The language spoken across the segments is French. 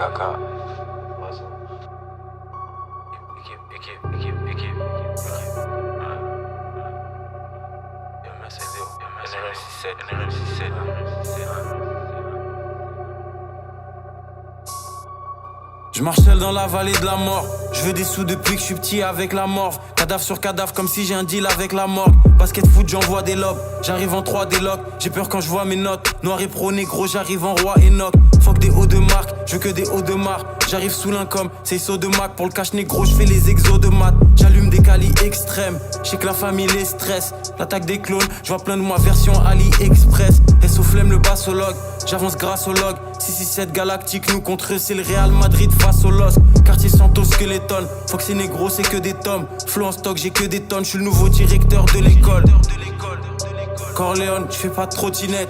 Kaka. Équipe. Je marche seul dans la vallée de la mort. Je veux des sous depuis que je suis petit avec la morve. Cadavre sur cadavre comme si j'ai un deal avec la morgue. Basket foot j'envoie des lobes. J'arrive en 3 des locks. J'ai peur quand je vois mes notes. Noir et pro négro j'arrive en roi Enoch. Fuck des hauts de marque, je veux que des hauts de marque. J'arrive sous l'income, c'est saut de Mac. Pour le cash négro je fais les exos de maths. J'allume des calis extrêmes. Je sais que la famille les stresse. L'attaque des clones, je vois plein de moi version AliExpress. Et soufflemme le bassologue, j'avance grâce au log. 667 galactique, nous contre eux c'est le Real Madrid face au LOSC. Quartier Santos Skeleton, faut que c'est négro c'est que des tomes. Flow en stock j'ai que des tonnes, je suis le nouveau directeur de l'école. Corleone, je fais pas de trottinette.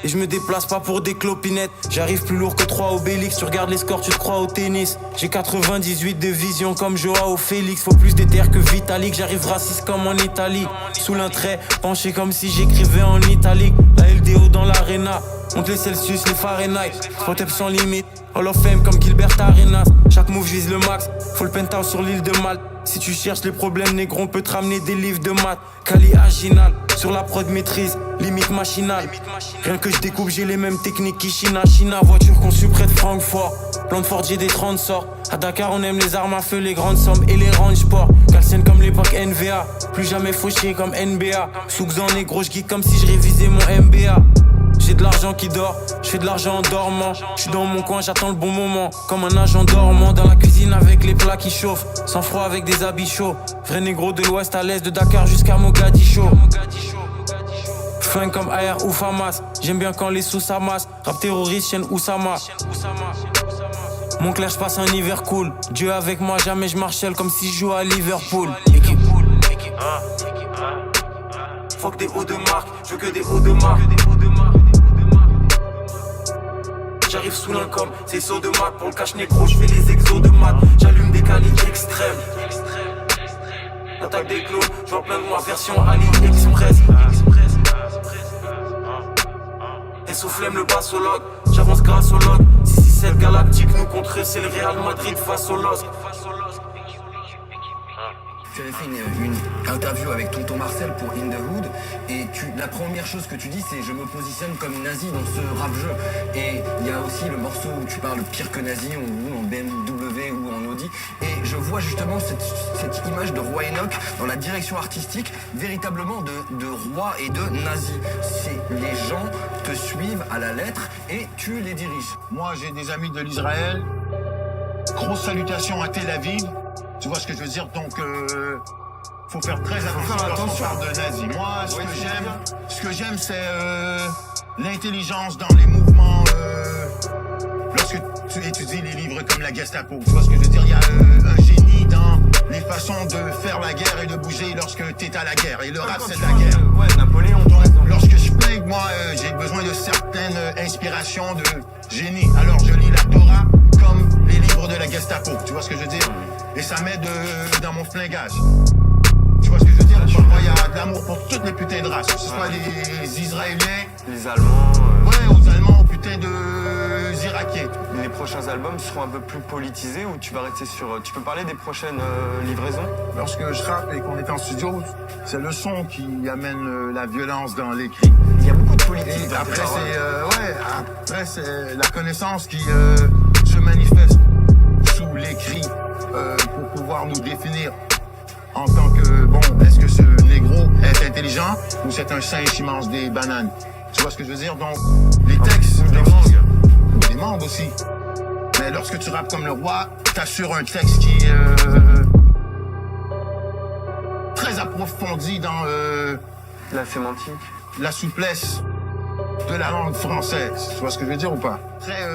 Et je me déplace pas pour des clopinettes. J'arrive plus lourd que 3 Obélix. Tu regardes les scores, tu te crois au tennis. J'ai 98 de vision comme Joao Félix. Faut plus d'éther que Vitalik. J'arrive raciste comme en Italie. Sous l'intrait, penché comme si j'écrivais en italique. La LDO dans l'arena. Monte les Celsius, les Fahrenheit. Spot-up sans limite. Hall of Fame comme Gilbert Arenas. Chaque move vise le max. Faut le penthouse sur l'île de Malte. Si tu cherches les problèmes négro, on peut te ramener des livres de maths. Kali Aginal, sur la prod maîtrise, limite machinale. Rien que je découpe, j'ai les mêmes techniques qu'Ishina. Voiture conçue près de Francfort. Plan de Ford, j'ai des 30 sorts. À Dakar, on aime les armes à feu, les grandes sommes et les range sport. Calcène comme l'époque NVA. Plus jamais fauché comme NBA. Soukzan négro, j'geek comme si je révisais mon MBA. J'ai de l'argent qui dort, je fais de l'argent en dormant. Je suis dans mon coin, j'attends le bon moment. Comme un agent dormant dans la cuisine avec les plats qui chauffent. Sans froid avec des habits chauds. Vrai négro de l'ouest à l'est, de Dakar jusqu'à Mogadiscio. Flingue comme AR ou Famas. J'aime bien quand les sous s'amassent. Rap terroriste, chaîne Oussama. Mon clair, j'passe un hiver cool. Dieu avec moi, jamais je marche seul comme si je jouais à Liverpool. Équipe. Faut que des hauts de marque, je veux que des hauts de marque. J'arrive sous l'income, c'est saut de maths. Pour le cash négro, je fais les exos de maths. J'allume des calis extrêmes. L'attaque des clones, je vois plein de moi version AliExpress. Et soufflemme le bassologue, j'avance grâce au log. 667 galactique, nous contre eux, c'est le Real Madrid face au LOSC. Tu avais fait une interview avec Tonton Marcel pour In The Hood et la première chose que tu dis c'est je me positionne comme nazi dans ce rap-jeu. Et il y a aussi le morceau où tu parles pire que nazi ou en BMW ou en Audi. Et je vois justement cette image de Roi Enoch dans la direction artistique véritablement de roi et de nazi. C'est les gens te suivent à la lettre et tu les diriges. Moi j'ai des amis de l'Israël. Grosse salutation à Tel Aviv. Tu vois ce que je veux dire? Donc, faut faire très attention lorsqu'on parle de nazi. Moi, ce que j'aime, c'est l'intelligence dans les mouvements. Lorsque tu étudies les livres comme la Gestapo, tu vois ce que je veux dire? Il y a un génie dans les façons de faire la guerre et de bouger lorsque t'es à la guerre. Et le rap, c'est de la guerre. Ouais, Napoléon. Lorsque je flingue, moi, j'ai besoin de certaines inspirations de génie. Alors, je lis la Torah comme les livres de la Gestapo. Tu vois ce que je veux dire? Et ça m'aide dans mon flingage. Tu vois ce que je veux dire? Moi, il y a de l'amour pour toutes les putains de races. Que ce soit les Israéliens, Les Allemands. ouais, aux Allemands, aux putains de Irakiens. Les prochains albums seront un peu plus politisés ou tu vas rester sur... Tu peux parler des prochaines livraisons? Lorsque je rappe et qu'on est en studio, c'est le son qui amène la violence dans l'écrit. Il y a beaucoup de politique. Et après, c'est la connaissance qui se manifeste sous l'écrit pour pouvoir nous définir en tant que, est-ce que ce négro est intelligent ou c'est un singe qui mange des bananes? Tu vois ce que je veux dire? Donc, les textes, des mangues aussi. Mais lorsque tu rappes comme le roi, t'assures un texte qui est très approfondi dans La sémantique. la souplesse de la langue française. Tu vois ce que je veux dire ou pas? Très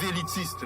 vélitiste.